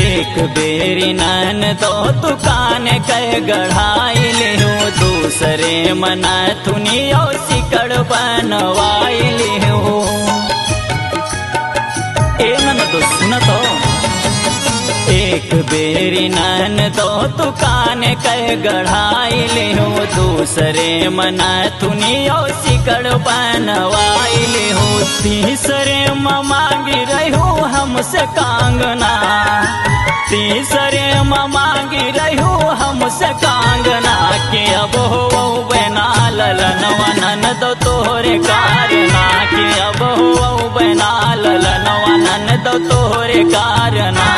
एक बेरी नन तो दुकान कह गढ़ाई लिहू दूसरे मना थुनियो सिकड़ बनवाई लिहू। ए नन तो सुन तो एक बेरी नन तो दुकान कह गढ़ाई लिहू दूसरे मना थुनियो सिकड़ बनवाई लिहू। तीसरे मांगी रहू हमसे कांगना तीसरे मांगी रहू हमसे कांगना के अब हो बना ललनवा नन दो तोहरे कारना के अब हो बना ललनवा नन दो तोहरे कारना।